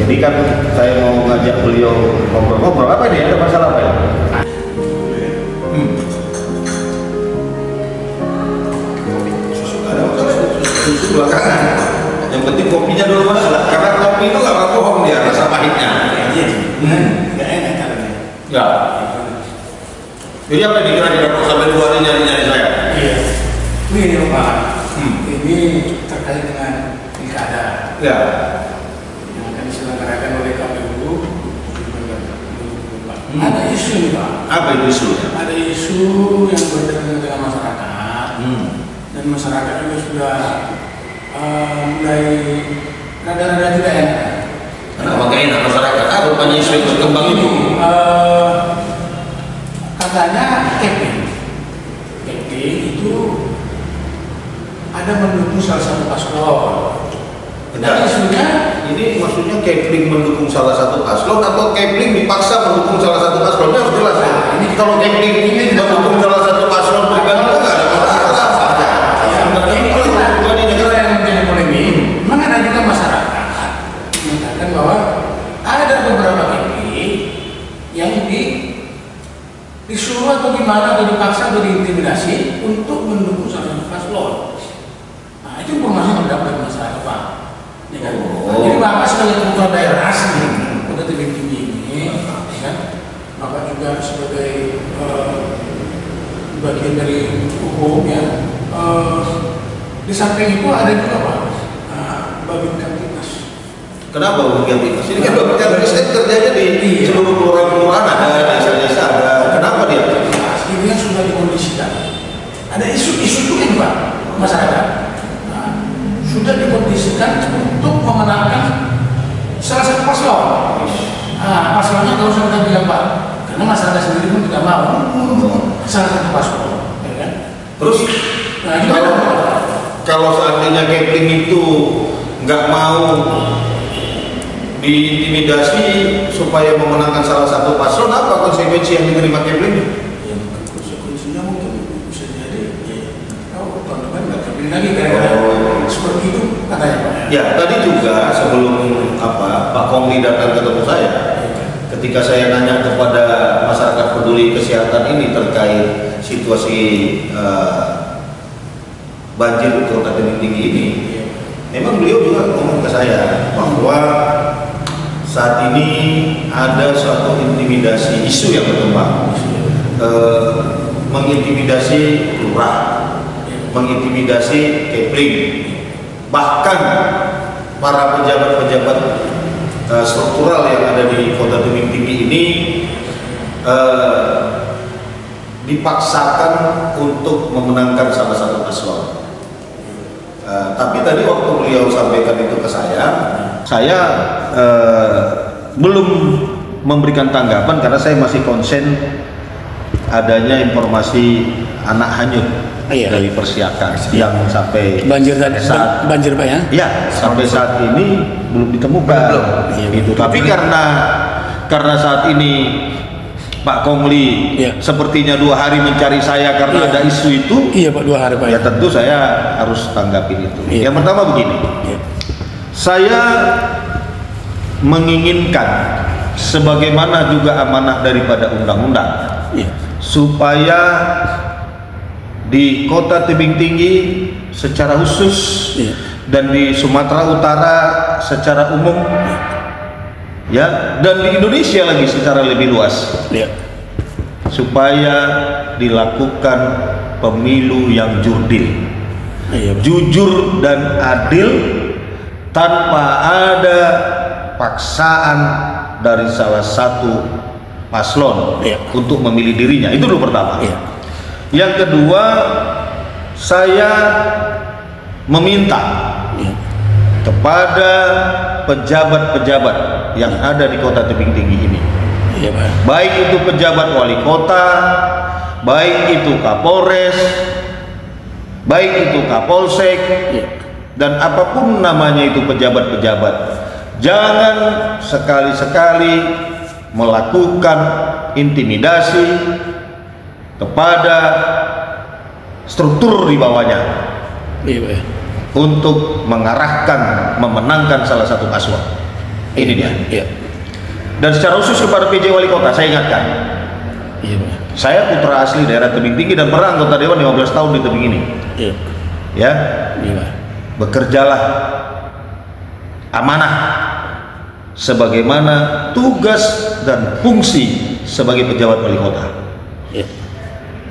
Jadi kan saya mau ngajak beliau ngobrol-ngobrol. Apa ini? Ada masalah apa ya? Ada masalah susu belakangan. Yang penting kopinya dulu masalah. Karena kopi itu nggak bohong dia rasa pahitnya. Nggak enak caranya. Ya. Jadi apa yang dikira kok sampai 2 hari nyari-nyari saya? Iya. Ini Pak. Ini terkait dengan pilkada. Ya. Yang akan diselenggarakan oleh KPU. Ada isu nih Pak. Apa itu isunya? Ada isu yang berkaitan dengan masyarakat. Dan masyarakat juga sudah mulai rada-rada tidak enak. Kenapa gak enak masyarakat? Apa rupanya isu yang berkembang itu? Katanya capping itu ada mendukung salah satu paslon. Dan isunya ini maksudnya Kepling mendukung salah satu paslon atau Kepling dipaksa mendukung salah satu paslon? Harus jelas ya. Ini kalau Kepling ini mendukung salah satu paslon pribadi itu nggak ada masalah. Ini yang menjadi polemik. Memang ada juga masyarakat mengatakan bahwa ada beberapa Kepling yang disuruh atau gimana atau dipaksa atau diintimidasi untuk mendukung salah satu paslon. Nah itu informasi yang didapat dari masyarakat Pak. Ya kan? Jadi Bapak sebagai ketua daerah asli Kota Tebing Tinggi ini, ya kan? Bapak juga sebagai bagian dari hukum ya. Di samping itu ada juga Pak Babin Kamtibnas. Kenapa Babin Kamtibnas? Ini kan Babin Kamtibnas kerjanya di seluruh kelurahan ada, desa-desa ada. Kenapa dia? Ini yang sudah dikondisikan. Ada isu-isu itu Pak masyarakat. Sudah dikondisikan untuk memenangkan salah satu paslon. Paslonnya kalau usah kita bilang Pak, karena masyarakat sendiri pun tidak mau salah satu paslon. Ya kan? Terus, kalau seandainya Kepling itu nggak mau diintimidasi supaya memenangkan salah satu paslon, apa konsekuensi yang diterima Kepling? Ya, konsekuensinya mungkin bisa jadi, teman-teman nggak terpilih lagi karena seperti itu katanya Pak. Ya, tadi juga sebelum Pak Kongli datang ketemu saya, ketika saya nanya kepada masyarakat peduli kesehatan ini terkait situasi banjir di Kota Tebing Tinggi ini, memang beliau juga ngomong ke saya bahwa saat ini ada suatu intimidasi isu yang berkembang, mengintimidasi lurah, mengintimidasi Kepling. Bahkan para pejabat-pejabat struktural yang ada di Kota Tebing Tinggi ini dipaksakan untuk memenangkan salah satu paslon. Tapi tadi waktu beliau sampaikan itu ke saya belum memberikan tanggapan karena saya masih konsen adanya informasi anak hanyut dari Persiakan yang sampai banjir Pak ya? Ya, sampai saat ini belum ditemukan. Itu. Tapi karena saat ini Pak Kongli sepertinya 2 hari mencari saya karena ada isu itu. Iya Pak, 2 hari Pak. Ya tentu saya harus tanggapin itu. Yang pertama begini, saya menginginkan sebagaimana juga amanah daripada undang-undang supaya di Kota Tebing Tinggi secara khusus dan di Sumatera Utara secara umum ya, dan di Indonesia lagi secara lebih luas supaya dilakukan pemilu yang jujur dan adil tanpa ada paksaan dari salah satu paslon untuk memilih dirinya. Itu dulu pertama. Yang kedua, saya meminta kepada pejabat-pejabat yang ada di Kota Tebing Tinggi ini, baik itu pejabat wali kota, baik itu Kapolres, baik itu Kapolsek, dan apapun namanya itu pejabat-pejabat, jangan sekali-sekali melakukan intimidasi kepada struktur di bawahnya untuk mengarahkan memenangkan salah satu paslon. Ini dia. Iya. Dan secara khusus kepada PJ Wali Kota saya ingatkan. Iya, Pak. Saya putra asli daerah Tebing Tinggi dan pernah anggota dewan 15 tahun di Tebing ini. Iya. Ya. Iya, Pak. Bekerjalah amanah sebagaimana tugas dan fungsi sebagai pejabat wali kota. Iya.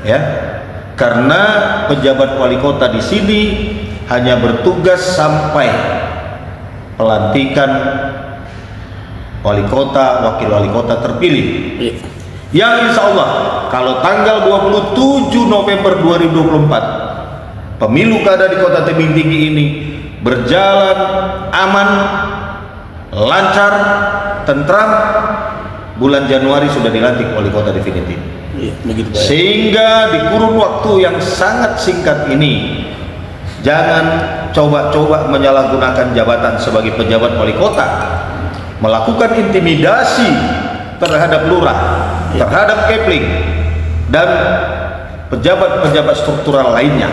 Ya. Karena pejabat wali kota di sini hanya bertugas sampai pelantikan wali kota, wakil wali kota terpilih. Iya. Yang insya Allah kalau tanggal 27 November 2024 pemilu kada di Kota Tebing Tinggi ini berjalan aman, lancar, tentram, bulan Januari sudah dilantik wali kota definitif. Iya, begitu, Pak. Sehingga di kurun waktu yang sangat singkat ini jangan coba-coba menyalahgunakan jabatan sebagai pejabat wali kota, melakukan intimidasi terhadap lurah, terhadap kepling dan pejabat-pejabat struktural lainnya,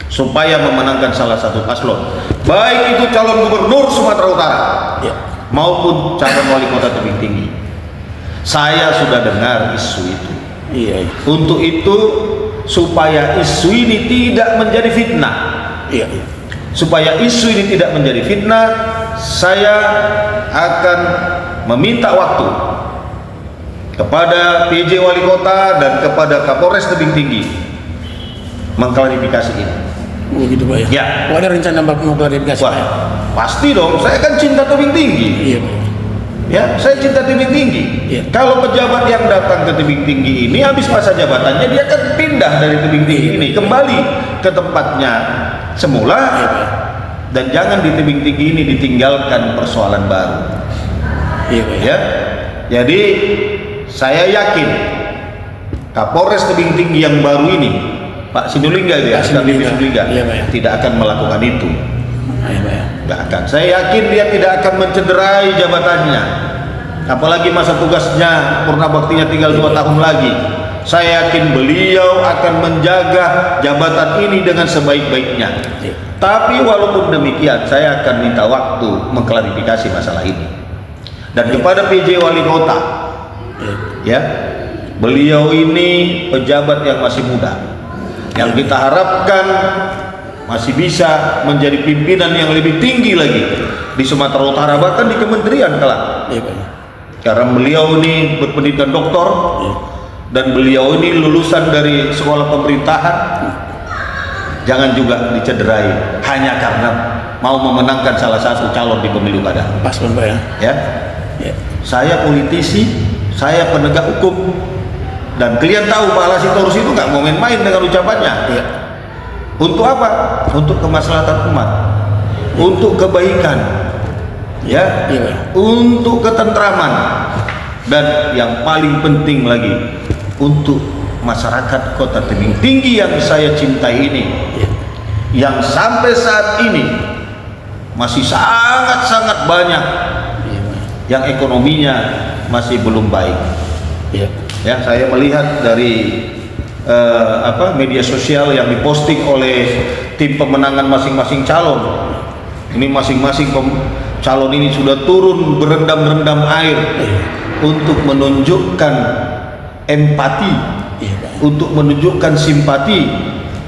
supaya memenangkan salah satu paslon, baik itu calon gubernur Sumatera Utara maupun calon wali kota Tebing Tinggi. Saya sudah dengar isu itu. Iya. Untuk itu supaya isu ini tidak menjadi fitnah. Iya. Supaya isu ini tidak menjadi fitnah, saya akan meminta waktu kepada PJ Wali Kota dan kepada Kapolres Tebing Tinggi mengklarifikasi ini. Begitu, Pak, ya? Ya. Oh, ada rencana mau klarifikasi, Pak? Pasti dong, saya kan cinta Tebing Tinggi. Iya, Pak. Ya, saya cinta Tebing Tinggi. Iya. Kalau pejabat yang datang ke Tebing Tinggi ini habis masa jabatannya, dia akan pindah dari Tebing Tinggi ini kembali ke tempatnya semula. Iya, Pak. Dan jangan di Tebing Tinggi ini ditinggalkan persoalan baru. Iya, Pak, Ya. Jadi saya yakin Kapolres Tebing Tinggi yang baru ini, Pak Sinulinga ya, Sinulinga, iya, Pak, ya, tidak akan melakukan itu. Iya, Pak, ya. Tidak akan. Saya yakin dia tidak akan mencederai jabatannya. Apalagi masa tugasnya purna baktinya tinggal 2 tahun lagi. Saya yakin beliau akan menjaga jabatan ini dengan sebaik-baiknya. Tapi walaupun demikian, saya akan minta waktu mengklarifikasi masalah ini. Dan kepada PJ Wali Kota, ya, beliau ini pejabat yang masih muda, yang kita harapkan masih bisa menjadi pimpinan yang lebih tinggi lagi di Sumatera Utara, bahkan di kementerian kelak. Karena beliau ini berpendidikan doktor dan beliau ini lulusan dari sekolah pemerintahan. Jangan juga dicederai hanya karena mau memenangkan salah satu calon di pemilu kada. Pas, Pak, ya. Ya. Saya politisi, saya penegak hukum, dan kalian tahu Pak Lasitorus itu nggak mau main-main dengan ucapannya. Untuk apa? Untuk kemaslahatan umat, untuk kebaikan, ya, untuk ketentraman, dan yang paling penting lagi untuk masyarakat Kota Tebing Tinggi yang saya cintai ini, yang sampai saat ini masih sangat-sangat banyak yang ekonominya masih belum baik. Ya, saya melihat dari media sosial yang diposting oleh tim pemenangan masing-masing calon. Ini masing-masing calon ini sudah turun berendam-rendam air untuk menunjukkan empati, untuk menunjukkan simpati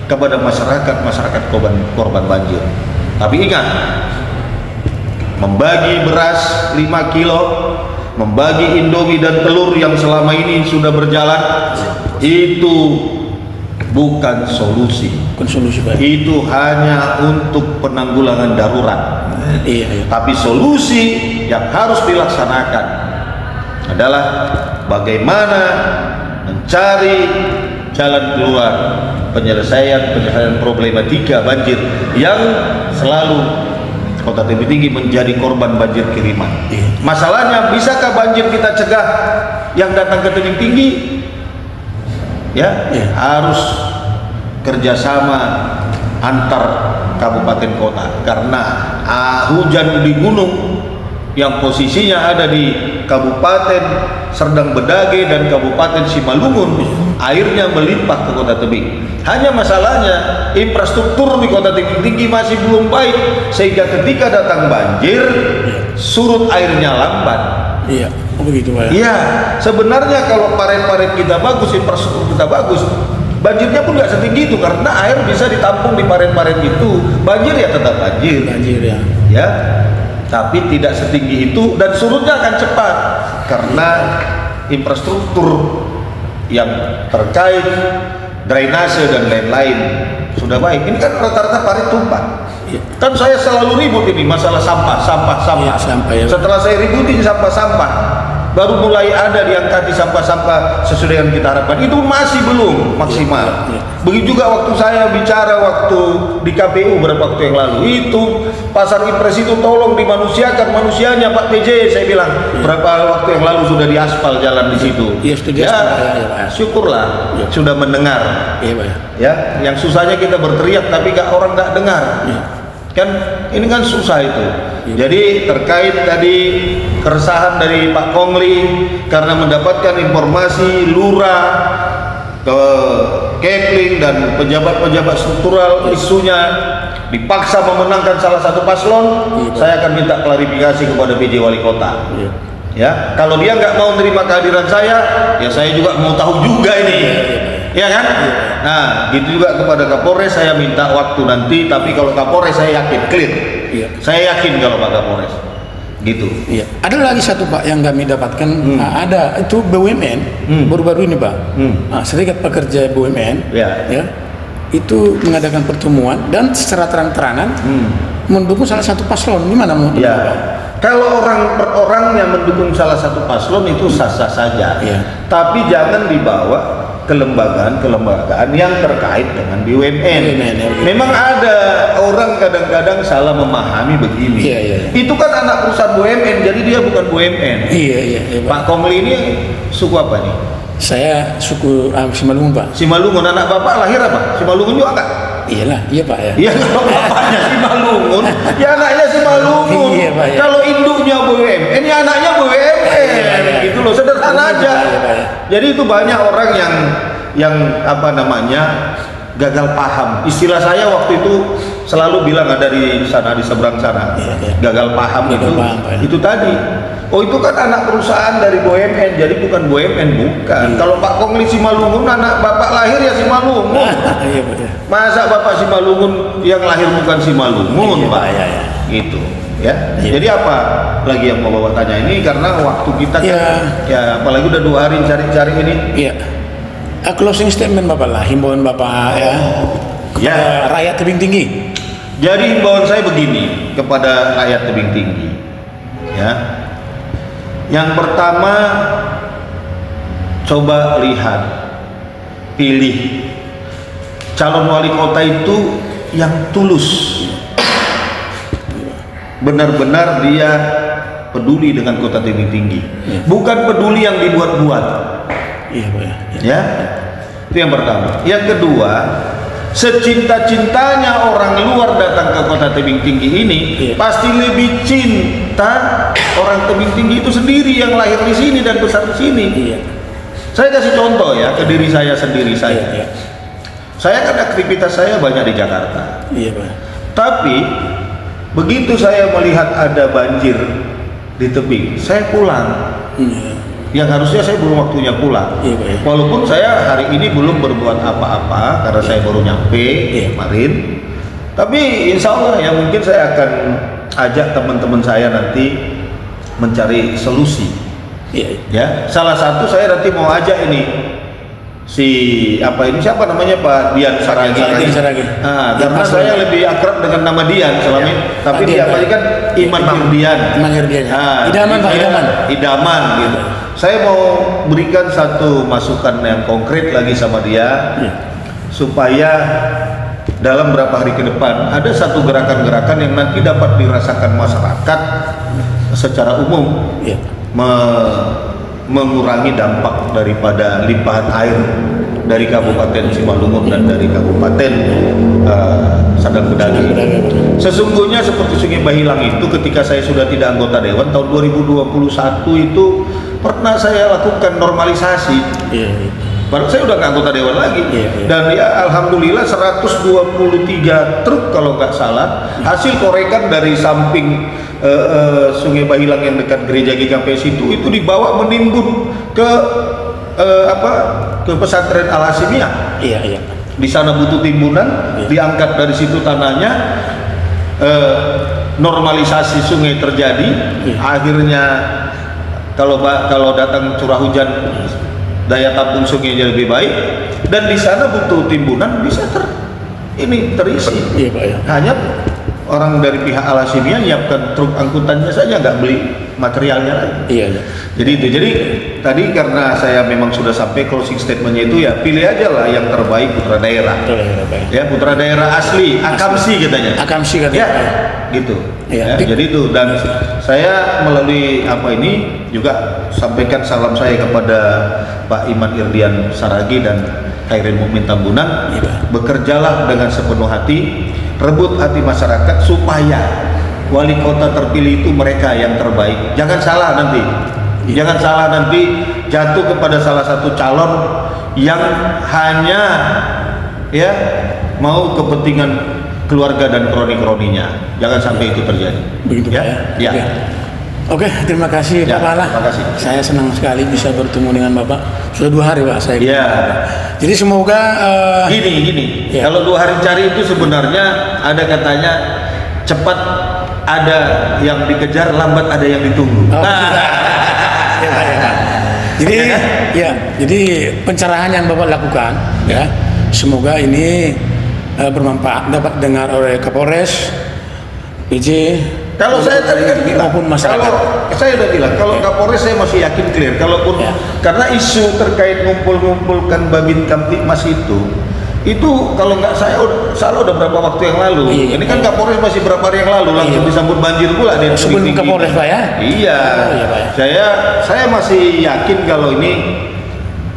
kepada masyarakat korban banjir. Tapi ingat, membagi beras 5 kilo, membagi indomie dan telur yang selama ini sudah berjalan, itu bukan solusi. Pak. Itu hanya untuk penanggulangan darurat. Tapi solusi yang harus dilaksanakan adalah bagaimana mencari jalan keluar penyelesaian problematika banjir yang selalu Kota Tebing Tinggi menjadi korban banjir kiriman. Masalahnya, bisakah banjir kita cegah yang datang ke Tebing Tinggi? Ya, harus kerjasama antar kabupaten kota, karena hujan di gunung yang posisinya ada di Kabupaten Serdang Bedage dan Kabupaten Simalungun airnya melimpah ke Kota Tebing. Hanya masalahnya infrastruktur di Kota Tebing Tinggi masih belum baik, sehingga ketika datang banjir surut airnya lambat. Iya, begitu Pak. Iya, sebenarnya kalau parit-parit kita bagus, infrastruktur kita bagus, banjirnya pun nggak setinggi itu karena air bisa ditampung di parit-parit itu. Banjir ya tetap banjir. Banjir ya. Ya, tapi tidak setinggi itu dan surutnya akan cepat karena infrastruktur yang terkait drainase dan lain-lain sudah baik. Ini kan rata-rata parit tumpah. Ya. Kan saya selalu ribut ini masalah sampah. Ya, sampah ya. Setelah saya ributin sampah, baru mulai ada diangkat di sampah-sampah sesuai yang kita harapkan. Itu masih belum maksimal. Ya. Begitu juga waktu saya bicara waktu di KPU beberapa waktu yang lalu, itu pasar Impres itu tolong dimanusiakan manusianya Pak PJ, saya bilang. Berapa waktu yang lalu sudah diaspal jalan di situ. Iya, sudah diaspal, ya. Syukurlah sudah mendengar. Iya Pak. Ya, yang susahnya kita berteriak tapi orang nggak dengar. Ya. Kan ini kan susah itu. Jadi terkait tadi keresahan dari Pak Kongli karena mendapatkan informasi lurah ke Kepling dan pejabat-pejabat struktural isunya dipaksa memenangkan salah satu paslon, saya akan minta klarifikasi kepada PJ Wali Kota. Ya, kalau dia nggak mau menerima kehadiran saya, ya saya juga mau tahu juga ini. Ya kan? Nah, gitu juga kepada Kapolres saya minta waktu nanti, tapi kalau Kapolres saya yakin clear. Iya. Saya yakin kalau Pak Kapolres. Gitu. Iya. Ada lagi satu Pak yang kami dapatkan, ada itu BUMN baru-baru ini Pak. Serikat Pekerja BUMN Ya. Itu mengadakan pertemuan dan secara terang-terangan mendukung salah satu paslon. Gimana mau? Ya. Kalau orang per orang yang mendukung salah satu paslon itu sah-sah saja. Iya. Tapi jangan dibawa kelembagaan yang terkait dengan BUMN. Ya, Memang ada orang kadang-kadang salah memahami begini. Iya. Itu kan anak perusahaan BUMN, jadi dia bukan BUMN. Iya, Pak Kongli ini suku apa nih? Saya suku Simalungun Pak. Simalungun. Anak bapak lahir apa? Simalungun juga enggak? Iyalah, iya Pak ya. Iya, kalau bapaknya Simalungun, ya anaknya Simalungun. Iya, Pak, ya. Kalau induknya BUMN, ya anaknya BUMN. Gitu loh, sederhana aja. Iya, Pak, ya. Jadi itu banyak orang yang apa namanya gagal paham. Istilah saya waktu itu selalu bilang ada di sana, di seberang sana. Iya. Gagal paham Gagal paham, Pak, ya. itu tadi. Oh, itu kan anak perusahaan dari BUMN, jadi bukan BUMN, bukan. Iya. Kalau Pak Kongli Simalungun, anak bapak lahir ya Simalungun. Iya Pak ya. Masa bapak Simalungun yang lahir bukan Simalungun, Iya, Pak? ya. Gitu, ya. Iya. Jadi apa lagi yang mau bapak tanya ini? Karena waktu kita kan, Iya. ya apalagi udah 2 hari cari-cari ini. Iya. Closing statement Bapak lah, himbauan Bapak ya. Ya. Kepada rakyat Tebing Tinggi. Jadi himbauan saya begini kepada rakyat Tebing Tinggi, ya. Yang pertama, coba lihat, pilih calon wali kota itu yang tulus, benar-benar dia peduli dengan Kota Tebing Tinggi, bukan peduli yang dibuat-buat. Iya Pak ya. Ya, itu yang pertama. Yang kedua, secinta-cintanya orang luar datang ke Kota Tebing Tinggi ini, pasti lebih cinta orang Tebing Tinggi itu sendiri yang lahir di sini dan besar di sini. Iya. Saya kasih contoh ya ke diri saya sendiri saya. Iya. Saya kan aktivitas saya banyak di Jakarta. Iya Pak. Tapi begitu saya melihat ada banjir di tebing, saya pulang. Iya. Yang harusnya saya belum waktunya pulang. Iya, Pak, ya. Walaupun saya hari ini belum berbuat apa-apa karena saya baru nyampe kemarin. Tapi insya Allah ya mungkin saya akan ajak teman-teman saya nanti mencari solusi. Iya. Ya, salah satu saya nanti mau ajak ini si apa ini siapa namanya Pak Dian Saragi. Saragi. Nah, karena saya lebih akrab dengan nama Dian selama ini. Tapi Pak dia Dian, apa kan Iman Firdian. Iman Firdian. Nah, Idaman Pak, idaman. Idaman gitu. Saya mau berikan satu masukan yang konkret lagi sama dia, supaya dalam beberapa hari ke depan ada satu gerakan-gerakan yang nanti dapat dirasakan masyarakat secara umum, mengurangi dampak daripada limpahan air dari Kabupaten Simalungun dan dari Kabupaten Sadang Bedagi. Sesungguhnya seperti Sungai Bahilang itu ketika saya sudah tidak anggota dewan tahun 2021 itu pernah saya lakukan normalisasi. Baru saya udah nggak anggota dewan lagi. Dan ya alhamdulillah 123 truk kalau nggak salah hasil korekan dari samping Sungai Bahilang yang dekat gereja GKPS itu dibawa menimbun ke ke pesantren Al Hasimiyah. Di sana butuh timbunan, diangkat dari situ tanahnya, normalisasi sungai terjadi. Akhirnya kalau datang curah hujan, daya tampung sungainya lebih baik, dan di sana butuh timbunan bisa terisi. Hanya orang dari pihak Al Hasimiyah nyiapkan truk angkutannya saja, nggak beli materialnya lagi. Jadi tadi karena saya memang sudah sampai closing statementnya itu, ya pilih aja lah yang terbaik putra daerah. Ya, putra daerah asli, Akamsi katanya. Ya, gitu. Jadi itu, dan saya melalui ini juga sampaikan salam saya kepada Pak Iman Irdian Saragi dan Khairil Mukmin Tambunan. Bekerjalah dengan sepenuh hati, rebut hati masyarakat supaya wali kota terpilih itu mereka yang terbaik. Jangan salah nanti jatuh kepada salah satu calon yang hanya mau kepentingan keluarga dan kroni-kroninya. Jangan sampai itu terjadi. Begitu ya. Oke, terima kasih Pak Pala. Terima kasih. Saya senang sekali bisa bertemu dengan Bapak. Sudah 2 hari Pak saya. Jadi semoga gini. Kalau 2 hari cari itu sebenarnya ada katanya cepat ada yang dikejar, lambat ada yang ditunggu. Jadi pencerahan yang Bapak lakukan semoga ini bermanfaat, dapat dengar oleh Kapolres, PJ. Kalau saya tadi kan bilang, maupun masyarakat. Saya udah bilang, kalau Kapolres saya masih yakin clear. Kalaupun karena isu terkait ngumpulkan Babin Kamtipmas itu kalau nggak salah udah berapa waktu yang lalu. Ini kan Kapolres masih berapa hari yang lalu langsung disambut banjir pula dia. Sebelum Kapolres Pak ya? Iya. Saya masih yakin kalau ini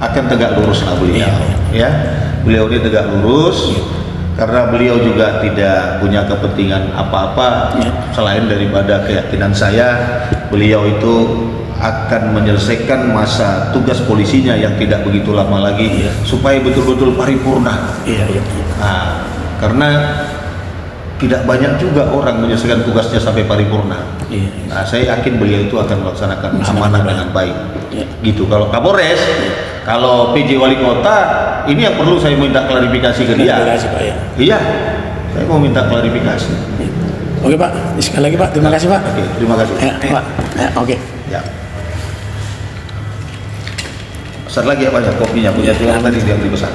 akan tegak lurus lah beliau. Beliau ini tegak lurus. Karena beliau juga tidak punya kepentingan apa-apa selain daripada keyakinan saya beliau itu akan menyelesaikan masa tugas polisinya yang tidak begitu lama lagi supaya betul-betul paripurna. Nah, karena tidak banyak juga orang menyelesaikan tugasnya sampai paripurna. Nah, saya yakin beliau itu akan melaksanakan amanah dengan baik. Gitu. Kalau Kapolres, kalau PJ Wali Kota, ini yang perlu saya minta klarifikasi ke dia. Iya, saya mau minta klarifikasi. Oke Pak, sekali lagi Pak, terima kasih Pak. Oke, terima kasih. Pak. Oke. Pesan lagi ya Pak, kopinya punya tulang tadi yang dipesan.